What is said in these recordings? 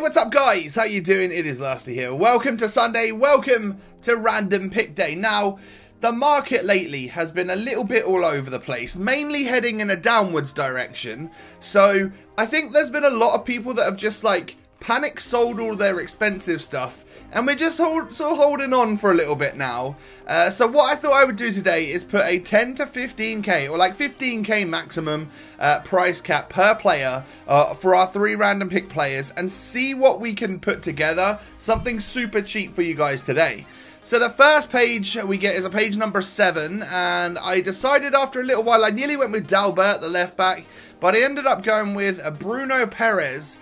what's up guys? How you doing? It is La5ty here. Welcome to Sunday. Welcome to Random Pick Day. Now, the market lately has been a little bit all over the place, mainly heading in a downwards direction. So, I think there's been a lot of people that have just like panic sold all their expensive stuff, and we're just sort of holding on for a little bit now. So what I thought I would do today is put a 10 to 15k or like 15k maximum price cap per player for our 3 random pick players, and see what we can put together, something super cheap for you guys today. So the first page we get is a page number 7, and I decided after a little while, I nearly went with Dalbert, the left back, but I ended up going with Bruno Perez,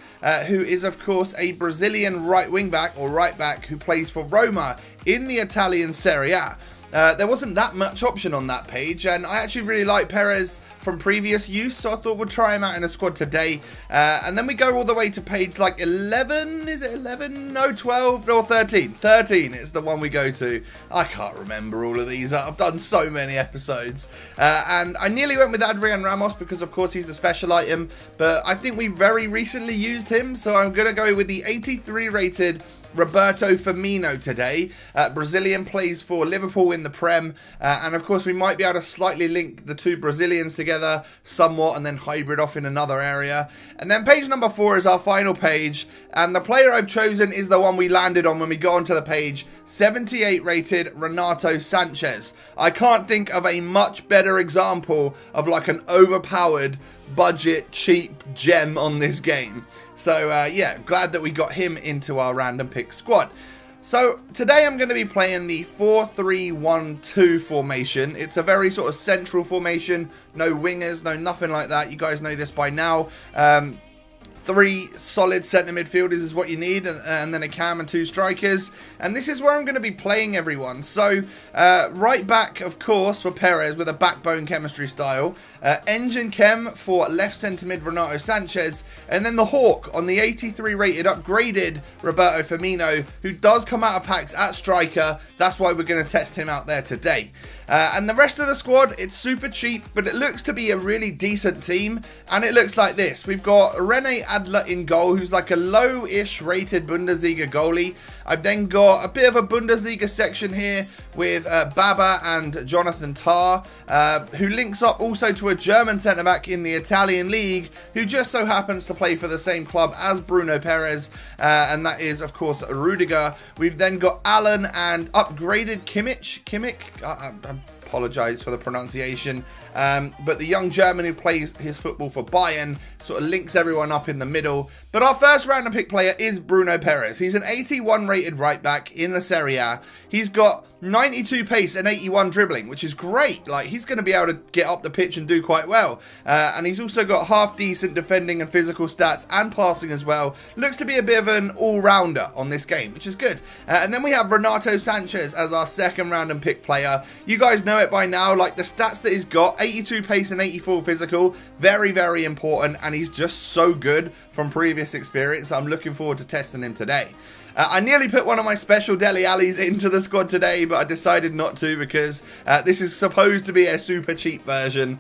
who is of course a Brazilian right wing back or right back who plays for Roma in the Italian Serie A. There wasn't that much option on that page, and I actually really like Perez from previous use, so I thought we'll try him out in a squad today. And then we go all the way to page like 11, is it 11? No, 12 or 13. 13 is the one we go to. I can't remember all of these. I've done so many episodes. And I nearly went with Adrian Ramos because of course he's a special item, but I think we very recently used him, so I'm going to go with the 83 rated Roberto Firmino today. Brazilian, plays for Liverpool in the Prem, and of course we might be able to slightly link the 2 Brazilians together somewhat and then hybrid off in another area. And then page number 4 is our final page, and the player I've chosen is the one we landed on when we got onto the page, 78 rated Renato Sanchez. I can't think of a much better example of like an overpowered budget cheap gem on this game. So yeah, glad that we got him into our random pick squad. So today I'm going to be playing the 4-3-1-2 formation. It's a very sort of central formation, no wingers, no nothing like that. You guys know this by now. 3 solid centre midfielders is what you need, and then a cam and 2 strikers. And this is where I'm going to be playing everyone. So, right back, of course, for Perez with a backbone chemistry style. Engine chem for left centre mid Renato Sanchez. And then the Hawk on the 83 rated upgraded Roberto Firmino, who does come out of packs at striker. That's why we're going to test him out there today. And the rest of the squad, it's super cheap, but it looks to be a really decent team. And it looks like this. We've got Rene Adler in goal, who's like a low-ish rated Bundesliga goalie. I've then got a bit of a Bundesliga section here with Baba and Jonathan Tah, who links up also to a German centre-back in the Italian league, who just so happens to play for the same club as Bruno Perez, and that is, of course, Rudiger. We've then got Alan and upgraded Kimmich. I apologise for the pronunciation, but the young German who plays his football for Bayern sort of links everyone up in the middle. But our first random pick player is Bruno Perez. He's an 81 rated right back in the Serie A. He's got 92 pace and 81 dribbling, which is great. Like, he's going to be able to get up the pitch and do quite well. And he's also got half decent defending and physical stats and passing as well. Looks to be a bit of an all-rounder on this game, which is good. And then we have Renato Sanchez as our second random pick player. You guys know it by now. Like, the stats that he's got, 82 pace and 84 physical, very, very important. And he's just so good from previous experience. I'm looking forward to testing him today. I nearly put one of my special Dele Allis into the squad today, but I decided not to because this is supposed to be a super cheap version.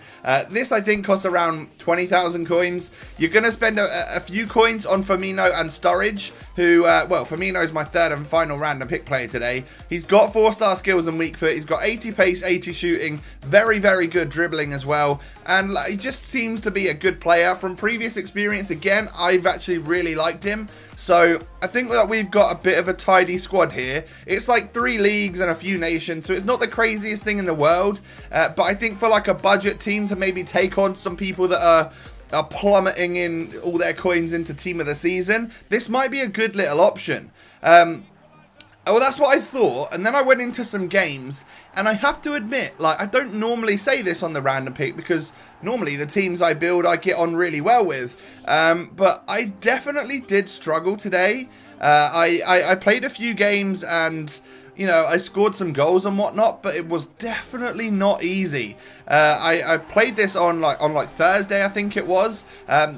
This, I think, costs around 20,000 coins. You're going to spend a few coins on Firmino and Sturridge, who, well, Firmino is my third and final random pick player today. He's got 4-star skills and weak foot. He's got 80 pace, 80 shooting, very, very good dribbling as well. And like, he just seems to be a good player. From previous experience, again, I've actually really liked him. So I think that we've got a bit of a tidy squad here. It's like 3 leagues and a few nations, so it's not the craziest thing in the world. But I think for like a budget team to maybe take on some people that are plummeting in all their coins into team of the season, this might be a good little option. Well, that's what I thought, and then I went into some games, and I have to admit, like, I don't normally say this on the random pick, because normally the teams I build I get on really well with, but I definitely did struggle today. I played a few games, and you know, I scored some goals and whatnot, but it was definitely not easy. I played this on like Thursday, I think it was,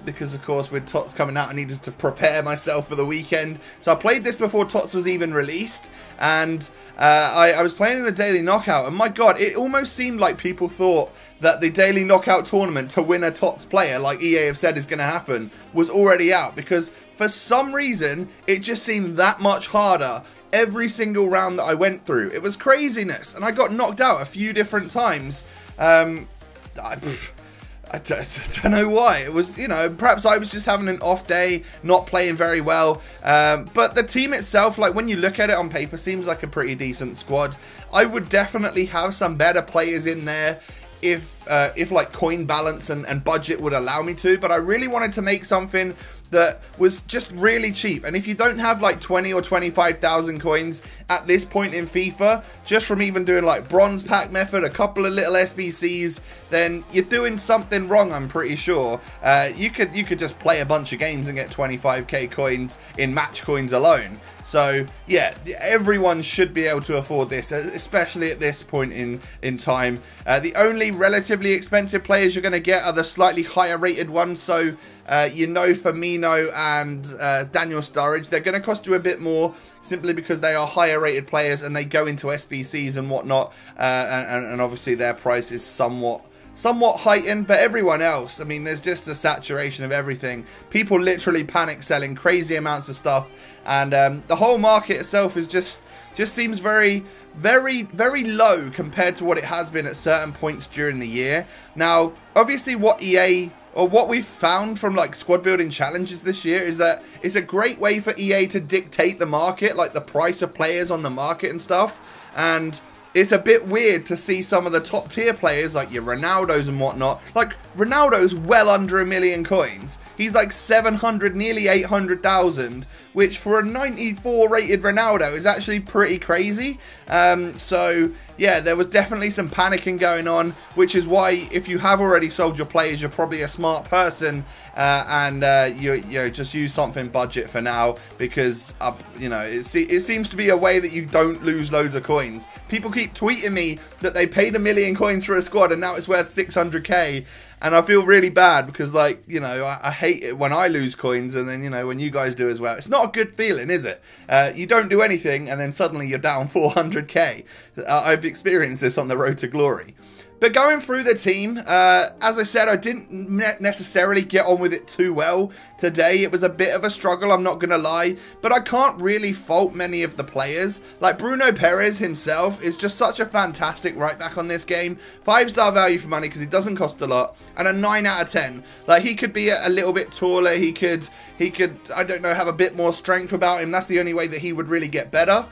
because of course with TOTS coming out I needed to prepare myself for the weekend. So I played this before TOTS was even released, and I was playing in the daily knockout, and my god, it almost seemed like people thought that the daily knockout tournament to win a TOTS player, like EA have said is going to happen, was already out, because for some reason, it just seemed that much harder every single round that I went through. It was craziness, and I got knocked out a few different times. I don't know why. It was, you know, perhaps I was just having an off day, not playing very well. But the team itself, like when you look at it on paper, seems like a pretty decent squad. I would definitely have some better players in there if like coin balance and budget would allow me to. But I really wanted to make something that was just really cheap. And if you don't have like 20 or 25,000 coins at this point in FIFA, just from even doing like bronze pack method, a couple of little SBCs, then you're doing something wrong, I'm pretty sure. You could just play a bunch of games and get 25k coins in match coins alone. So yeah, everyone should be able to afford this, especially at this point in time. The only relatively expensive players you're going to get are the slightly higher rated ones. So you know, Firmino and Daniel Sturridge, they're going to cost you a bit more simply because they are higher rated players and they go into SBCs and whatnot, and obviously their price is somewhat heightened. But everyone else, I mean, there's just a saturation of everything. People literally panic selling crazy amounts of stuff, and the whole market itself is just seems very low compared to what it has been at certain points during the year. Now, obviously what EA, or what we've found from like squad building challenges this year, is that it's a great way for EA to dictate the market, like the price of players on the market and stuff. And it's a bit weird to see some of the top tier players, like your Ronaldos and whatnot. Like, Ronaldo's well under 1 million coins. He's like 700, nearly 800,000, which for a 94 rated Ronaldo is actually pretty crazy. So yeah, there was definitely some panicking going on, which is why if you have already sold your players, you're probably a smart person, and you know, just use something budget for now, because you know, it seems to be a way that you don't lose loads of coins. People keep tweeting me that they paid 1 million coins for a squad and now it's worth 600k. And I feel really bad because, like, you know, I hate it when I lose coins, and then, you know, when you guys do as well. It's not a good feeling, is it? You don't do anything and then suddenly you're down 400k. I've experienced this on the road to glory. But going through the team, as I said, I didn't necessarily get on with it too well today. It was a bit of a struggle, I'm not going to lie. But I can't really fault many of the players. Like, Bruno Perez himself is just such a fantastic right back on this game. 5-star value for money because he doesn't cost a lot. And a 9 out of 10. Like, he could be a little bit taller. He could, I don't know, have a bit more strength about him. That's the only way that he would really get better.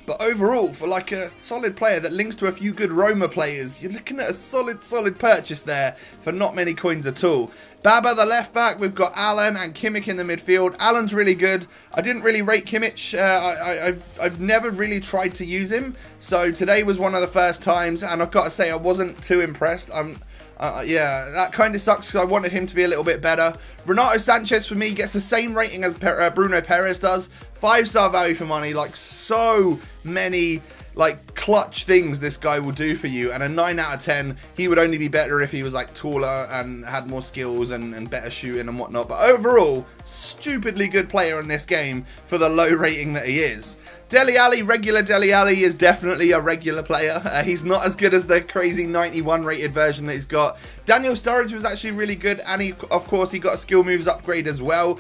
But overall, for like a solid player that links to a few good Roma players, you're looking at a solid purchase there for not many coins at all. Baba, the left back, we've got Alan and Kimmich in the midfield. Alan's really good. I didn't really rate Kimmich. I've never really tried to use him. So today was one of the first times, and I've got to say I wasn't too impressed. Yeah, that kind of sucks because I wanted him to be a little bit better. Renato Sanchez for me gets the same rating as Bruno Perez does. 5-star value for money. Like, so many like clutch things this guy will do for you, and a 9 out of 10. He would only be better if he was like taller and had more skills and better shooting and whatnot. But overall, stupidly good player in this game for the low rating that he is. Dele Alli, regular Dele Alli, is definitely a regular player. He's not as good as the crazy 91 rated version that he's got. Daniel Sturridge was actually really good, and of course he got a skill moves upgrade as well.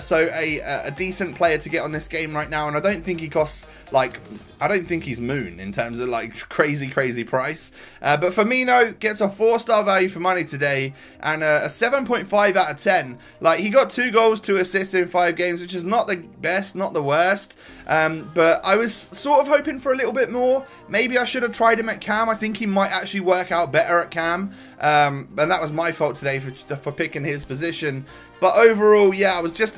So a decent player to get on this game right now, and I don't think he costs, like, I don't think he's moon in terms of like crazy price. But Firmino gets a 4-star value for money today, and a 7.5 out of 10. Like, he got 2 goals, 2 assists in 5 games, which is not the best, not the worst. But I was sort of hoping for a little bit more. Maybe I should have tried him at cam. I think he might actually work out better at cam. And that was my fault today for picking his position. But overall, yeah, I was just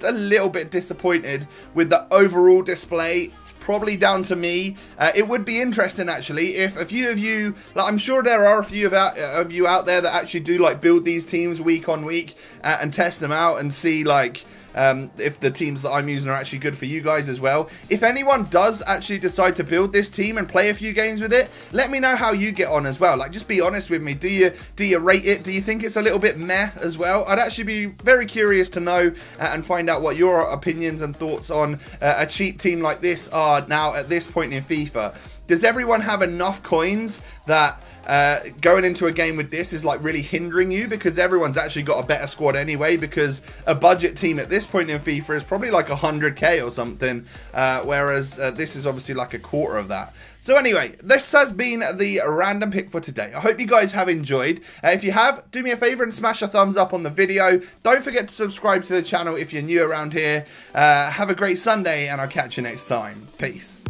a little bit disappointed with the overall display. Probably down to me. It would be interesting actually if a few of you, like, I'm sure there are a few of you out there that actually do like build these teams week on week and test them out and see like if the teams that I'm using are actually good for you guys as well. If anyone does actually decide to build this team and play a few games with it, let me know how you get on as well. Like, just be honest with me. Do you rate it? Do you think it's a little bit meh as well? I'd actually be very curious to know and find out what your opinions and thoughts on a cheap team like this are now at this point in FIFA. Does everyone have enough coins that going into a game with this is like really hindering you, because everyone's actually got a better squad anyway, because a budget team at this point in FIFA is probably like 100k or something, whereas this is obviously like a quarter of that. So anyway, this has been the random pick for today. I hope you guys have enjoyed. If you have, do me a favor and smash a thumbs up on the video. Don't forget to subscribe to the channel if you're new around here. Have a great Sunday, and I'll catch you next time. Peace.